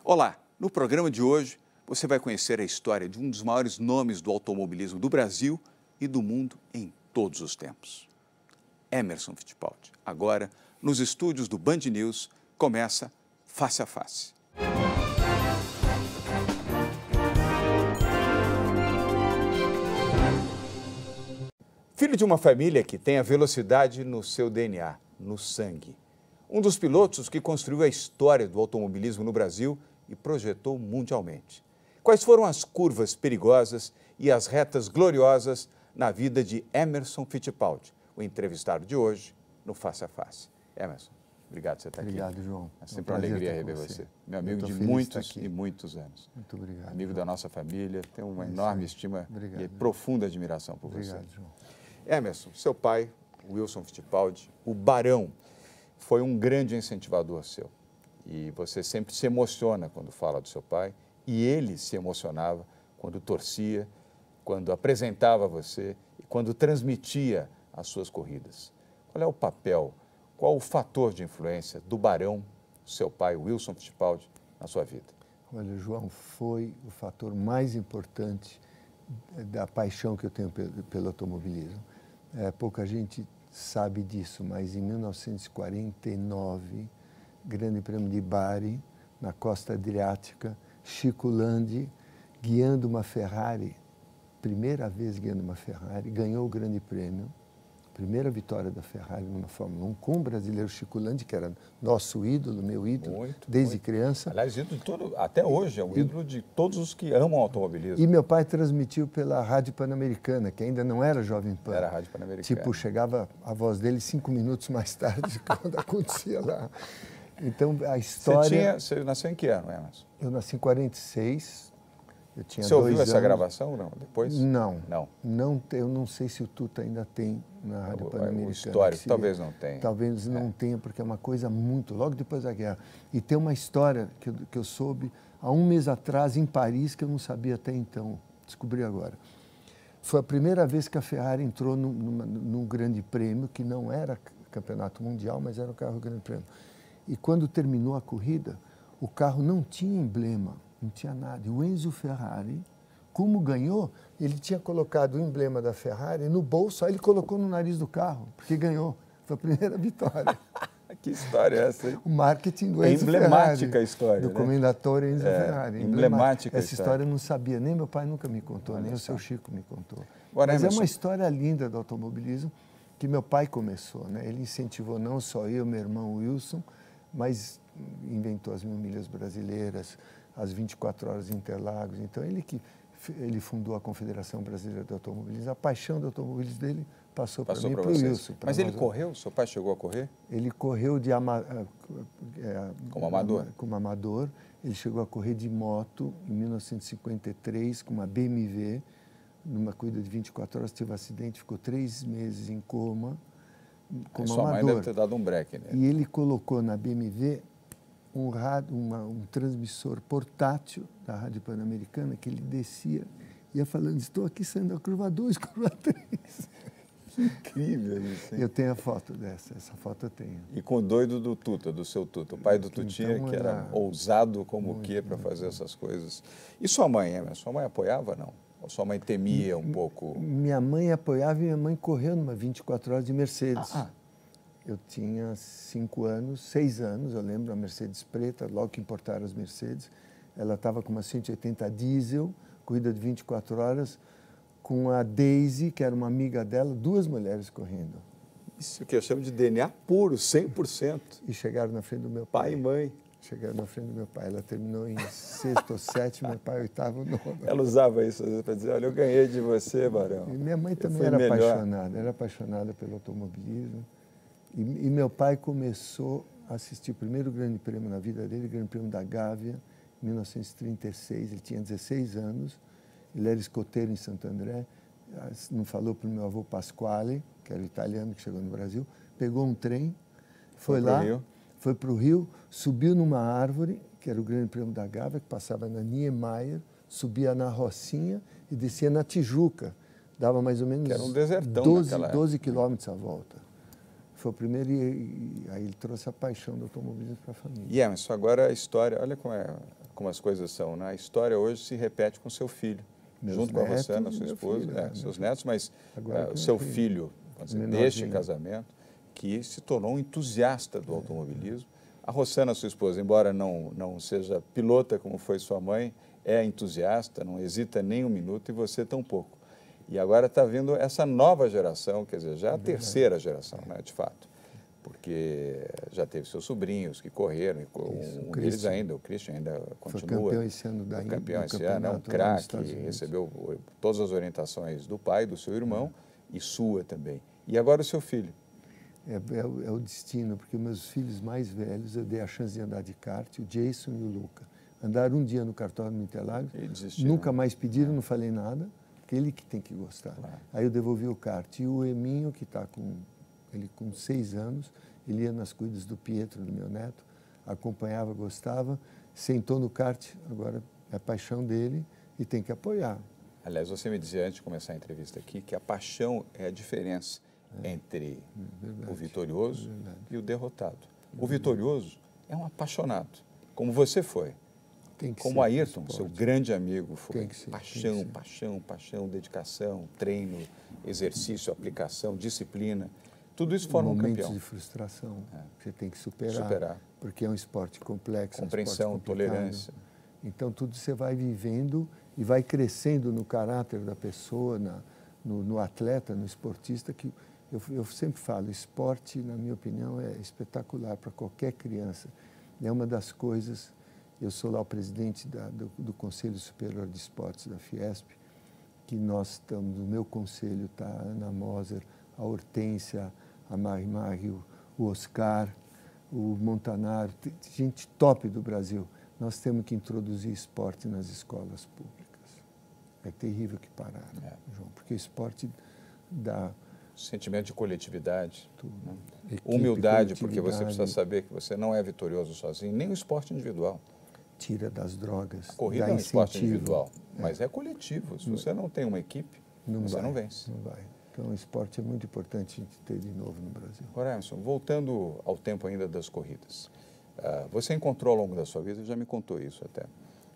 Olá, no programa de hoje você vai conhecer a história de um dos maiores nomes do automobilismo do Brasil e do mundo em todos os tempos. Emerson Fittipaldi. Agora, nos estúdios do Band News, começa Face a Face. Filho de uma família que tem a velocidade no seu DNA, no sangue. Um dos pilotos que construiu a história do automobilismo no Brasil e projetou mundialmente. Quais foram as curvas perigosas e as retas gloriosas na vida de Emerson Fittipaldi, o entrevistado de hoje no Face a Face? Emerson, obrigado por você estar aqui. Obrigado, João. É sempre uma alegria rever você. Meu amigo de muitos e muitos anos. Muito obrigado. Amigo da nossa família, tenho uma enorme estima e profunda admiração por você. Obrigado, João. Emerson, seu pai, Wilson Fittipaldi, o Barão, foi um grande incentivador seu. E você sempre se emociona quando fala do seu pai, e ele se emocionava quando torcia, quando apresentava você e quando transmitia as suas corridas. Qual é o papel, qual o fator de influência do Barão, seu pai, Wilson Fittipaldi, na sua vida? Olha, João, foi o fator mais importante da paixão que eu tenho pelo automobilismo. Pouca gente sabe disso, mas em 1949, Grande Prêmio de Bari, na costa adriática, Chico Landi, guiando uma Ferrari, primeira vez guiando uma Ferrari, ganhou o Grande Prêmio, primeira vitória da Ferrari numa Fórmula 1, com o brasileiro Chico Landi, que era nosso ídolo, meu ídolo, desde criança. Aliás, ídolo de todo, até hoje, é um ídolo de todos os que amam automobilismo. E meu pai transmitiu pela Rádio Pan-Americana, que ainda não era Jovem Pan. Era a Rádio Pan-Americana. Tipo, chegava a voz dele 5 minutos mais tarde, quando acontecia lá. Então, a história... Você nasceu em que ano, Emerson? Eu nasci em 46. Eu tinha Você 2 ouviu anos. essa gravação, não? Depois? Não. Não. Eu não sei se o Tuta ainda tem na Rádio Pan-Americana. O histórico, talvez não tenha. Talvez não tenha, porque é uma coisa muito... Logo depois da guerra. E tem uma história que eu soube há um mês atrás, em Paris, que eu não sabia até então. Descobri agora. Foi a primeira vez que a Ferrari entrou num grande prêmio, que não era campeonato mundial, mas era o carro grande prêmio. E quando terminou a corrida, o carro não tinha emblema, não tinha nada. E o Enzo Ferrari, como ganhou, ele tinha colocado o emblema da Ferrari no bolso, aí ele colocou no nariz do carro, porque ganhou. Foi a primeira vitória. Que história é essa, hein? O marketing do Enzo Ferrari. Emblemática a história, do Commendatore Enzo Ferrari. Emblemática Essa história eu não sabia, nem meu pai nunca me contou, Olha nem só. o seu Chico me contou. Agora, mas Emerson, é uma história linda do automobilismo que meu pai começou, né? Ele incentivou não só eu, meu irmão Wilson, mas inventou as 1000 milhas brasileiras, as 24 horas de Interlagos. Então, ele fundou a Confederação Brasileira de Automobilismo. A paixão do automobilismo dele passou para mim e para o Wilson. Mas ele correu? Seu pai chegou a correr? Ele correu Como amador? Como amador. Ele chegou a correr de moto em 1953 com uma BMW, numa corrida de 24 horas, teve um acidente, ficou 3 meses em coma. Como sua amador. mãe deve ter dado um break nele. E ele colocou na BMW um transmissor portátil da Rádio Pan-Americana, que ele descia, ia falando, estou aqui saindo da curva 2, curva 3. Incrível isso, hein? Eu tenho a foto dessa, essa foto eu tenho. E com o doido do Tuta, do seu Tuta, o pai do Tutinha, então que era ousado como o que para fazer essas coisas. E sua mãe, Emerson? Sua mãe apoiava, não? Ou sua mãe temia um pouco? Minha mãe apoiava e minha mãe correu numa 24 horas de Mercedes. Eu tinha 6 anos, eu lembro, a Mercedes preta, logo que importaram as Mercedes. Ela estava com uma 180 diesel, corrida de 24 horas, com a Daisy, que era uma amiga dela, 2 mulheres correndo. Isso que eu chamo de DNA puro, 100%. E chegaram na frente do meu pai. Pai e mãe. Chegaram na frente do meu pai. Ela terminou em 6º ou 7º, meu pai 8º, 9º. Ela usava isso às vezes para dizer, olha, eu ganhei de você, Barão. E minha mãe também era apaixonada pelo automobilismo. E meu pai começou a assistir o primeiro grande prêmio na vida dele, o Grande Prêmio da Gávea, em 1936. Ele tinha 16 anos, ele era escoteiro em Santo André. Não falou para o meu avô Pasquale, que era italiano, que chegou no Brasil, pegou um trem, foi lá, foi para o Rio, subiu numa árvore, que era o Grande Prêmio da Gávea, que passava na Niemeyer, subia na Rocinha e descia na Tijuca. Dava mais ou menos que era um desertão 12 quilômetros à volta. Foi o primeiro e aí ele trouxe a paixão do automobilismo para a família. E Emerson, agora a história, olha como como as coisas são, né? A história hoje se repete com seu filho, junto com a Rossana, sua esposa, seus netos, mas o seu filho, deste casamento, que se tornou um entusiasta do automobilismo. A Rossana, sua esposa, embora não seja pilota como foi sua mãe, é entusiasta, não hesita nem um minuto, e você tampouco. E agora está vindo essa nova geração, quer dizer, já a terceira geração, né, de fato, porque já teve seus sobrinhos que correram, um deles ainda, o Christian, ainda continua. Foi campeão esse ano foi campeão esse ano, é um craque, recebeu todas as orientações do pai, do seu irmão e sua também. E agora o seu filho. É o destino, porque meus filhos mais velhos, eu dei a chance de andar de kart, o Jason e o Luca. Andaram um dia no cartódromo Interlagos, nunca mais pediram, não falei nada, porque ele que tem que gostar. Claro. Aí eu devolvi o kart. E o Eminho, que está com 6 anos, ele ia nas cuidas do Pietro, do meu neto, acompanhava, gostava, sentou no kart, agora é a paixão dele e tem que apoiar. Aliás, você me dizia antes de começar a entrevista aqui que a paixão é a diferença entre o vitorioso e o derrotado. O vitorioso é um apaixonado, como você foi. Como Ayrton, seu grande amigo, foi paixão, dedicação, treino, exercício, aplicação, disciplina. Tudo isso forma um campeão. Momentos de frustração, você tem que superar, porque é um esporte complexo. Compreensão, tolerância. Então, tudo você vai vivendo e vai crescendo no caráter da pessoa, no atleta, no esportista, que eu sempre falo, esporte, na minha opinião, é espetacular para qualquer criança. É uma das coisas, eu sou lá o presidente do Conselho Superior de Esportes da Fiesp, que nós estamos, no meu conselho está a Ana Moser, a Hortência, a Mari, o Oscar, o Montanaro, gente top do Brasil. Nós temos que introduzir esporte nas escolas públicas. É terrível que parar, João, porque o esporte dá... Sentimento de coletividade, tudo, né? Equipe, humildade, porque você precisa saber que você não é vitorioso sozinho, nem o esporte individual. Tira das drogas. A corrida é um esporte individual, mas é coletivo. Se você não tem uma equipe, você não vence. Não vai. Então, o esporte é muito importante a gente ter de novo no Brasil. Agora, Emerson, voltando ao tempo ainda das corridas, você encontrou ao longo da sua vida, já me contou isso até,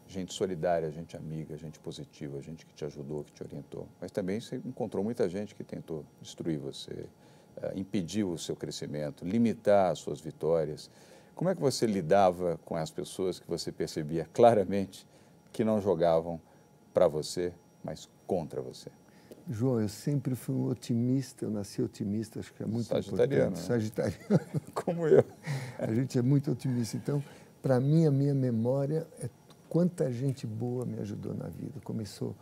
gente solidária, gente amiga, gente positiva, gente que te ajudou, que te orientou, mas também você encontrou muita gente que tentou destruir você, impedir o seu crescimento, limitar as suas vitórias. Como é que você lidava com as pessoas que você percebia claramente que não jogavam para você, mas contra você? João, eu sempre fui um otimista, eu nasci otimista, acho que é muito sagitariano, importante. Né? Sagitariano. Como eu. A gente é muito otimista. Então, para mim, a minha memória é quanta gente boa me ajudou na vida. Começou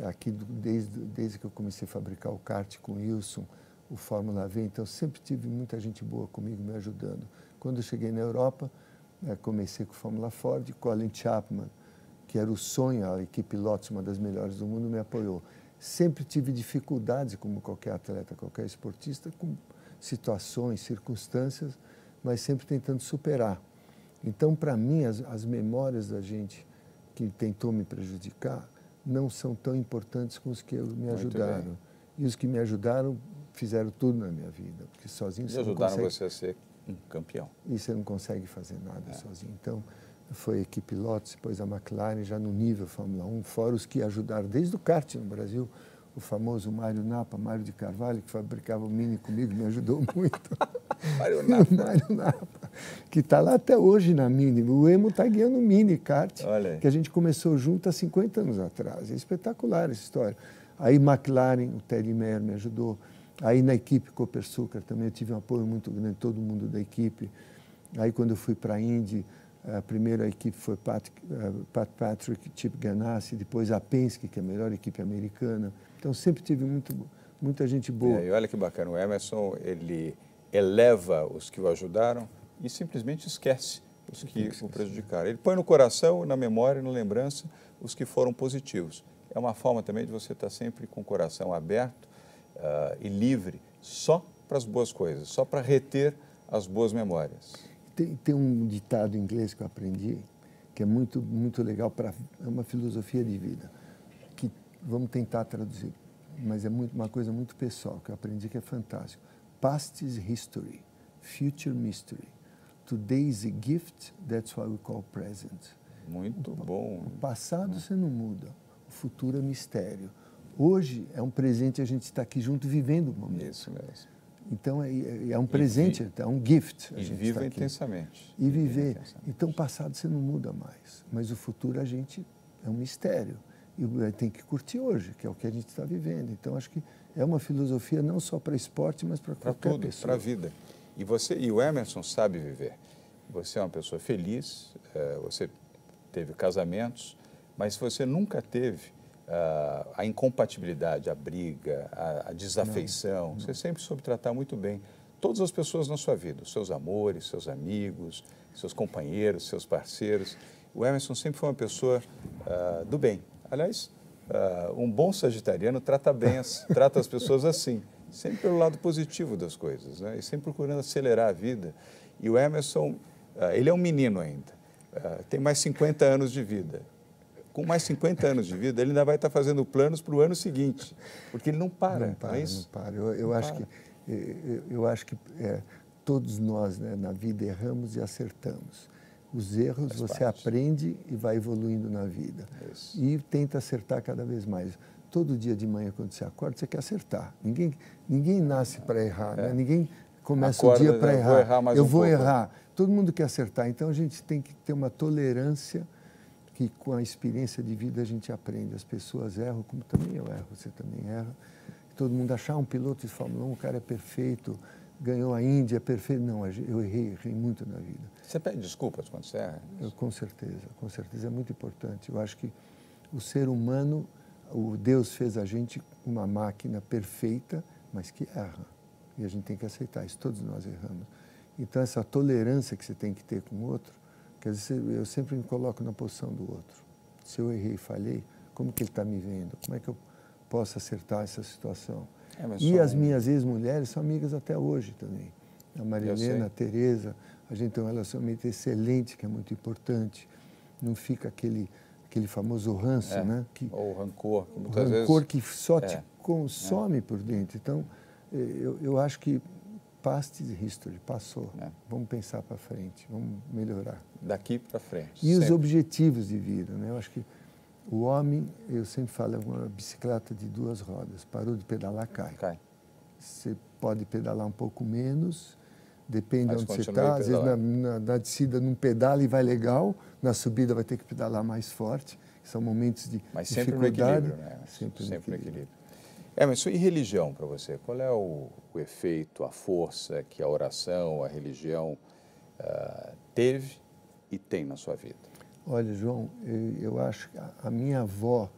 aqui desde que eu comecei a fabricar o kart com o Wilson, o Fórmula V, então sempre tive muita gente boa comigo me ajudando. Quando eu cheguei na Europa, comecei com o Fórmula Ford, Colin Chapman, que era o sonho, a equipe Lotus, uma das melhores do mundo, me apoiou. Sempre tive dificuldades, como qualquer atleta, qualquer esportista, com situações, circunstâncias, mas sempre tentando superar. Então, para mim, as memórias da gente que tentou me prejudicar não são tão importantes como os que me ajudaram. E os que me ajudaram fizeram tudo na minha vida, porque sozinho você não consegue... E ajudaram você a ser um campeão. E você não consegue fazer nada sozinho. Então, foi a equipe Lotus, depois a McLaren, já no nível Fórmula 1, fora os que ajudaram desde o kart no Brasil, o famoso Mário Napa, Mário de Carvalho, que fabricava o Mini comigo, me ajudou muito. Mário Napa. Mário Napa, que está lá até hoje na Mini. O Emo está guiando o Mini kart, que a gente começou junto há 50 anos atrás. É espetacular essa história. Aí McLaren, o Teddy Mayer me ajudou. Aí na equipe Copersucar também eu tive um apoio muito grande, todo mundo da equipe. Aí quando eu fui para a Indy, a primeira equipe foi Pat Patrick, Chip Ganassi, depois a Penske, que é a melhor equipe americana. Então, sempre tive muita gente boa. E olha que bacana, o Emerson, ele eleva os que o ajudaram e simplesmente esquece os que o prejudicaram. Ele põe no coração, na memória, na lembrança, os que foram positivos. É uma forma também de você estar sempre com o coração aberto e livre só para as boas coisas, só para reter as boas memórias. Tem um ditado em inglês que eu aprendi, que é muito legal, é uma filosofia de vida, que vamos tentar traduzir, mas é uma coisa muito pessoal, que eu aprendi que é fantástico. Past is history, future mystery. Today is a gift, that's why we call present. Muito bom. O passado você não muda, o futuro é mistério. Hoje é um presente a gente estar aqui junto vivendo o momento. Isso mesmo. Então é um presente, é um gift. E viva intensamente. E viver. Então o passado você não muda mais, mas o futuro a gente é um mistério. E tem que curtir hoje, que é o que a gente está vivendo. Então acho que é uma filosofia não só para esporte, mas para qualquer pessoa. Para a vida. E o Emerson sabe viver. Você é uma pessoa feliz, você teve casamentos, mas você nunca teve a incompatibilidade, a briga, a desafeição. Não. Você sempre soube tratar muito bem todas as pessoas na sua vida, os seus amores, seus amigos, seus companheiros, seus parceiros. O Emerson sempre foi uma pessoa do bem. Aliás, um bom sagitariano trata as pessoas assim, sempre pelo lado positivo das coisas, né? E sempre procurando acelerar a vida. E o Emerson, ele é um menino ainda, tem mais 50 anos de vida. Com mais 50 anos de vida, ele ainda vai estar fazendo planos para o ano seguinte, porque ele não para. Não para, não é isso? Não para. Eu acho que todos nós, né, na vida erramos e acertamos. Os erros você aprende e vai evoluindo na vida. Isso. E tenta acertar cada vez mais. Todo dia de manhã, quando você acorda, você quer acertar. Ninguém nasce para errar, né? Ninguém começa o dia para errar. Eu vou errar. Todo mundo quer acertar. Então, a gente tem que ter uma tolerância que, com a experiência de vida, a gente aprende. As pessoas erram, como também eu erro, você também erra. Todo mundo achar um piloto de Fórmula 1, o cara é perfeito, ganhou a Índia, é perfeito. Não, eu errei muito na vida. Você pede desculpas quando você erra? Com certeza, é muito importante. Eu acho que o ser humano, o Deus fez a gente uma máquina perfeita, mas que erra. E a gente tem que aceitar isso, todos nós erramos. Então, essa tolerância que você tem que ter com o outro, quer dizer, eu sempre me coloco na posição do outro. Se eu errei e falhei, como que ele está me vendo? Como é que eu posso acertar essa situação? E as minhas ex-mulheres são amigas até hoje também. A Marilena, a Tereza, a gente tem um relacionamento excelente, que é muito importante. Não fica aquele famoso ranço, né? Ou rancor. Que muitas vezes que só te consome por dentro. Então, eu acho que past history, passou. Vamos pensar para frente, vamos melhorar. Daqui para frente. E sempre. Os objetivos de vida, né? Eu acho que o homem, eu sempre falo, é uma bicicleta de 2 rodas. Parou de pedalar, cai. Você pode pedalar um pouco menos, depende de onde você está. Às vezes na descida não pedala e vai legal, na subida vai ter que pedalar mais forte. São momentos de Mas sempre dificuldade. No equilíbrio, né? Sempre no equilíbrio. Mas e religião para você? Qual é o efeito, a força que a oração, a religião teve e tem na sua vida? Olha, João, eu acho que a minha avó,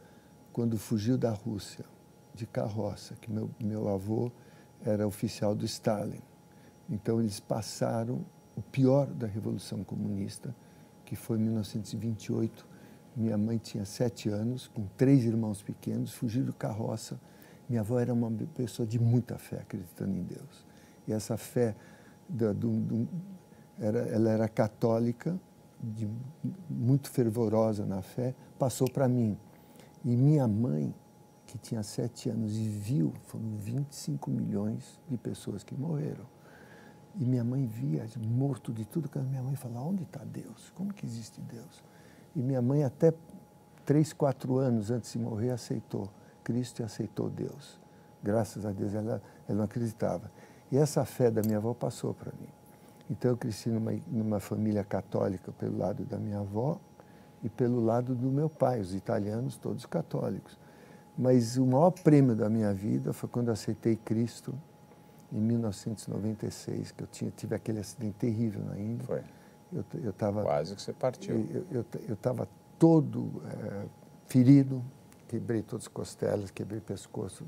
quando fugiu da Rússia, de carroça, que meu avô era oficial do Stalin, então eles passaram o pior da Revolução Comunista, que foi em 1928. Minha mãe tinha 7 anos, com 3 irmãos pequenos, fugiram de carroça. Minha avó era uma pessoa de muita fé, acreditando em Deus. E essa fé, ela era católica, muito fervorosa na fé, passou para mim. E minha mãe, que tinha 7 anos e viu, foram 25 milhões de pessoas que morreram. E minha mãe via morto de tudo, quando minha mãe falava, onde está Deus? Como que existe Deus? E minha mãe, até 3, 4 anos antes de morrer, aceitou Cristo e aceitou Deus. Graças a Deus, ela não acreditava. E essa fé da minha avó passou para mim. Então, eu cresci numa família católica pelo lado da minha avó e pelo lado do meu pai, os italianos, todos católicos. Mas o maior prêmio da minha vida foi quando eu aceitei Cristo, em 1996, que eu tive aquele acidente terrível na Índia. Foi. Eu tava, quase que você partiu. Eu estava todo ferido, quebrei todas as costelas, quebrei o pescoço,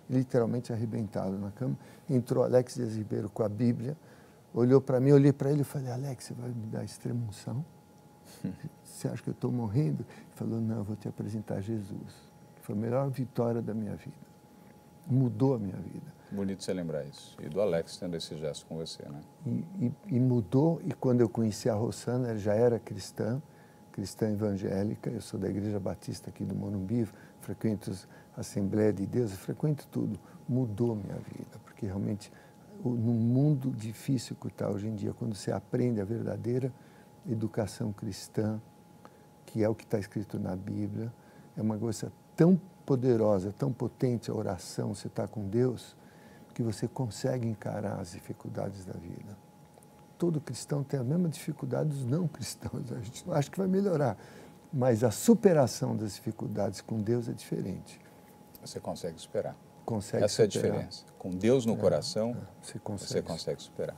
literalmente arrebentado na cama. Entrou Alex Dias Ribeiro com a Bíblia, olhou para mim, olhei para ele e falei, Alex, você vai me dar extrema-unção? Você acha que eu estou morrendo? Ele falou, não, eu vou te apresentar Jesus. Foi a melhor vitória da minha vida. Mudou a minha vida. Bonito você lembrar isso. E do Alex tendo esse gesto com você, né? E mudou, e quando eu conheci a Rosana, ela já era cristã evangélica, eu sou da Igreja Batista aqui do Morumbi, frequento a Assembleia de Deus, eu frequento tudo. Mudou minha vida, porque realmente, num mundo difícil que está hoje em dia, quando você aprende a verdadeira educação cristã, que é o que está escrito na Bíblia, é uma coisa tão poderosa, tão potente a oração, você está com Deus, que você consegue encarar as dificuldades da vida. Todo cristão tem a mesma dificuldade dos não cristãos, a gente não acha que vai melhorar, mas a superação das dificuldades com Deus é diferente. Você consegue superar. Consegue Essa é a superar. diferença. Com Deus no coração, Você você consegue superar.